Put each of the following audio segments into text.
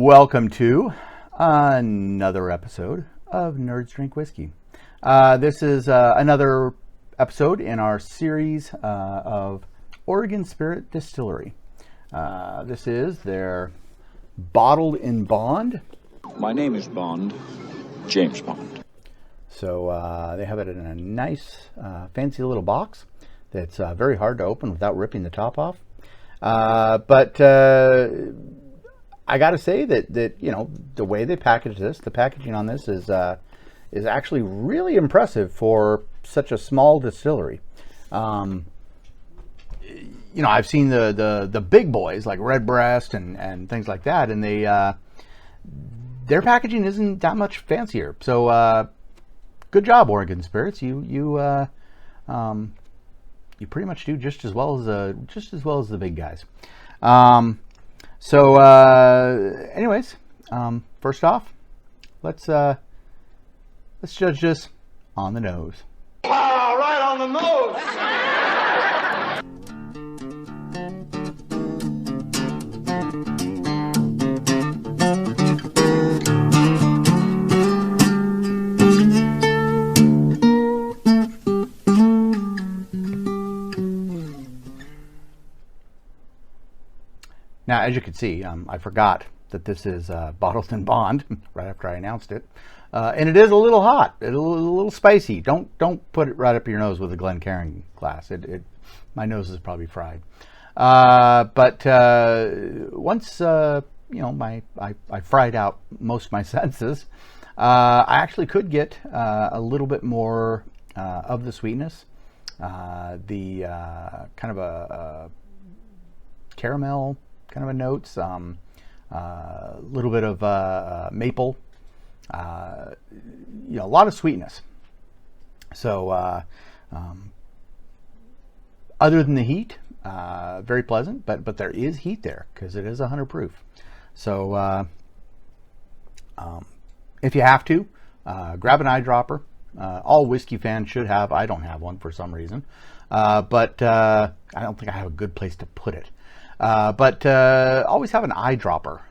Welcome to another episode of Nerds Drink Whiskey. This is another episode in our series of Oregon Spirit Distillery. This is their Bottled in Bond. My name is Bond, James Bond. So they have it in a nice, fancy little box that's very hard to open without ripping the top off. But I got to say that you know, the way they package this, the packaging on this is actually really impressive for such a small distillery. You know, I've seen the big boys like Redbreast and things like that, and their packaging isn't that much fancier. So good job, Oregon Spirits. You pretty much do just as well as the big guys. So, anyways, first off, let's judge this on the nose. Wow, right on the nose! Now, as you can see, I forgot that this is Bottled in Bond right after I announced it, and it is a little hot, a little spicy. Don't put it right up your nose with a Glencairn glass. My nose is probably fried. But once you know, I fried out most of my senses, I actually could get a little bit more of the sweetness, the kind of a caramel kind of a notes, a little bit of maple, you know, a lot of sweetness. So other than the heat, very pleasant, but there is heat there because it is 100 proof. So if you have to, grab an eyedropper. All whiskey fans should have. I don't have one for some reason, but I don't think I have a good place to put it. But always have an eyedropper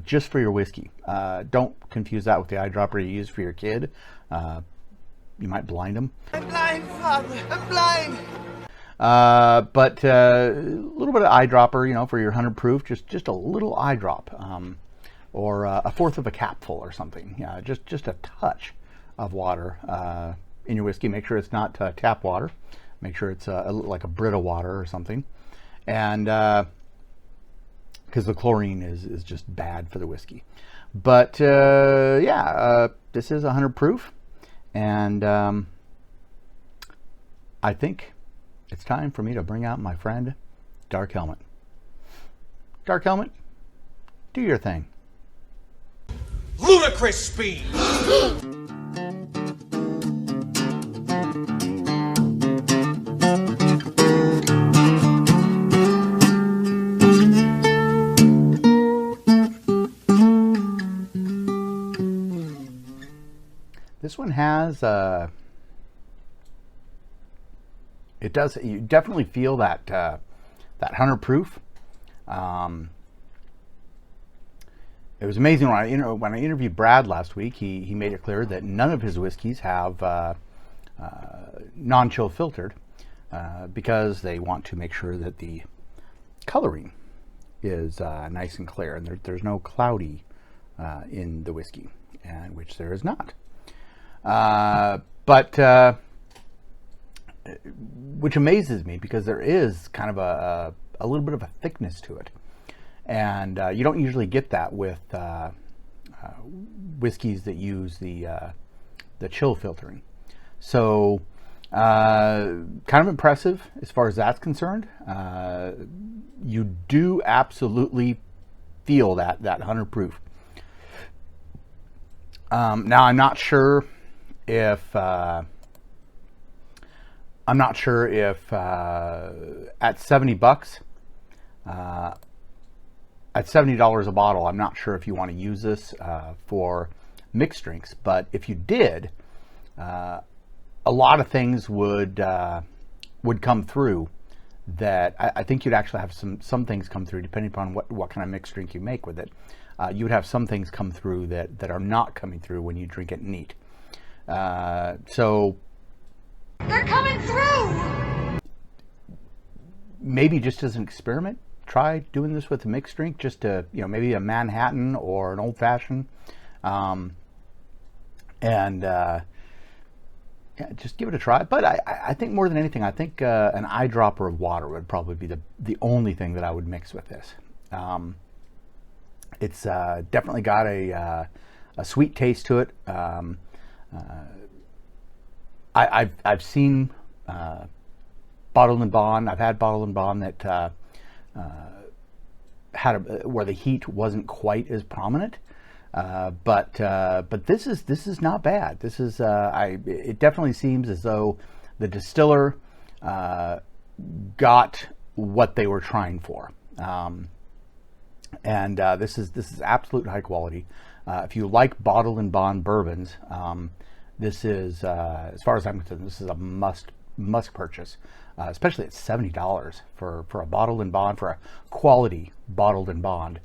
just for your whiskey. Don't confuse that with the eyedropper you use for your kid. You might blind them. I'm blind, Father. I'm blind. But a little bit of eyedropper, you know, for your 100 proof. Just a little eyedrop, or a fourth of a capful or something. Yeah, just a touch of water in your whiskey. Make sure it's not tap water. Make sure it's like a Brita water or something. And because the chlorine is just bad for the whiskey. But yeah, this is 100 proof, and I think it's time for me to bring out my friend Dark Helmet. Dark Helmet, do your thing. Ludicrous speed! This one has, it does, you definitely feel that 100 proof. It was amazing when I interviewed Brad last week, he made it clear that none of his whiskeys have non-chill filtered because they want to make sure that the coloring is nice and clear, and there's no cloudy in the whiskey, and which there is not. But which amazes me because there is kind of a little bit of a thickness to it, and you don't usually get that with whiskeys that use the chill filtering. So kind of impressive as far as that's concerned. You do absolutely feel that 100 proof. Now I'm not sure if at $70, at $70 a bottle, I'm not sure if you want to use this for mixed drinks. But if you did, a lot of things would come through that I think you'd actually have some things come through depending upon what kind of mixed drink you make with it. you would have some things come through that are not coming through when you drink it neat. So They're coming through! maybe just as an experiment, try doing this with a mixed drink, just to, maybe a Manhattan or an old fashioned. Just give it a try. But I think more than anything, I think an eyedropper of water would probably be the only thing that I would mix with this. It's definitely got a sweet taste to it. I've seen Bottled and Bond. I've had Bottled and Bond that had where the heat wasn't quite as prominent. But this is not bad. This is it definitely seems as though the distiller got what they were trying for, and this is absolute high quality. If you like Bottled and Bond bourbons, this is as far as I'm concerned, this is a must purchase, especially at $70 for a Bottled and Bond, for a quality Bottled and Bond.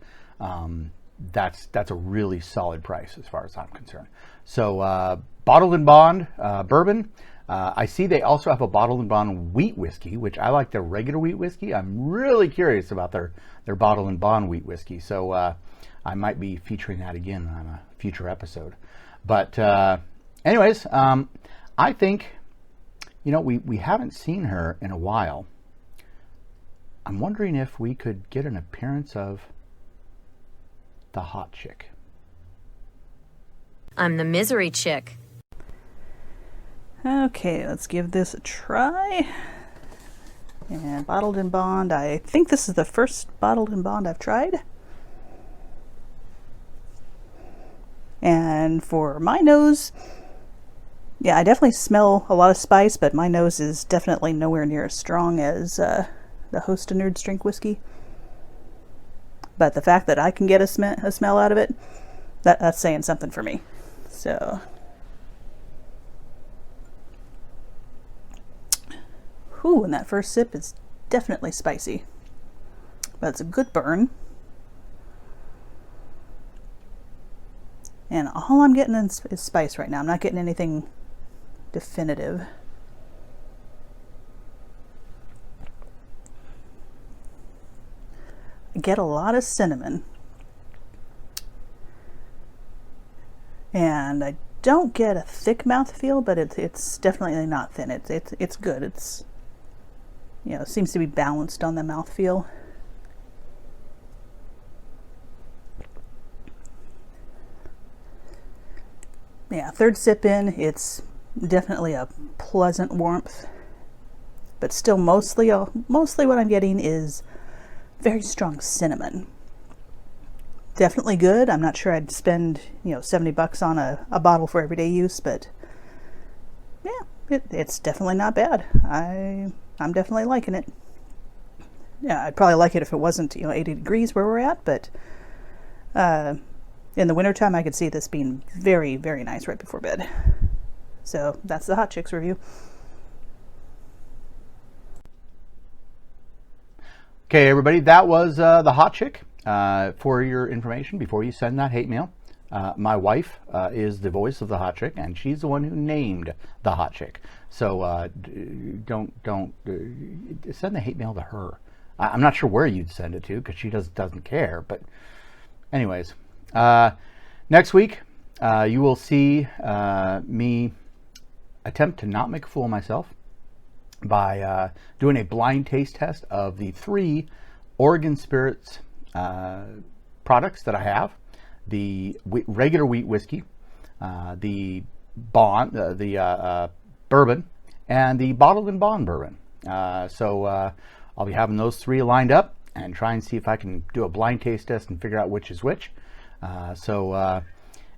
That's a really solid price as far as I'm concerned. So Bottled and Bond bourbon. I see they also have a Bottled and Bond wheat whiskey, which I like their regular wheat whiskey. I'm really curious about their Bottled and Bond wheat whiskey. So I might be featuring that again on a future episode. But anyways, I think, we haven't seen her in a while. I'm wondering if we could get an appearance of the hot chick. I'm the misery chick. Okay, let's give this a try. And Bottled and Bond, I think this is the first Bottled and Bond I've tried. And for my nose, yeah, I definitely smell a lot of spice, but my nose is definitely nowhere near as strong as the Host of Nerds Drink whiskey. But the fact that I can get a smell out of it, that's saying something for me. So, whew, and that first sip is definitely spicy. But it's a good burn. And all I'm getting is spice right now. I'm not getting anything definitive. I get a lot of cinnamon. And I don't get a thick mouthfeel, but it's definitely not thin. It's good. It's, it seems to be balanced on the mouthfeel. Yeah, third sip in, it's definitely a pleasant warmth, but still mostly what I'm getting is very strong cinnamon. Definitely good. I'm not sure I'd spend $70 on a bottle for everyday use, but yeah, it's definitely not bad. I'm definitely liking it. Yeah, I'd probably like it if it wasn't 80 degrees where we're at, but in the wintertime I could see this being very, very nice right before bed. So that's the Hot Chicks review. Okay, everybody, that was the Hot Chick. For your information, before you send that hate mail, my wife is the voice of the Hot Chick, and she's the one who named the Hot Chick. So don't send the hate mail to her. I'm not sure where you'd send it to, because she doesn't care. But anyways, next week you will see me attempt to not make a fool of myself by doing a blind taste test of the 3 Oregon Spirits products that I have: the regular wheat whiskey, the bond, the bourbon, and the Bottled and Bond bourbon. So I'll be having those 3 lined up and try and see if I can do a blind taste test and figure out which is which.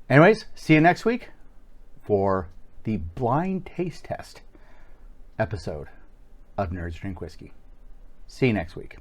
Anyways, see you next week for the blind taste test episode of Nerds Drink Whiskey. See you next week.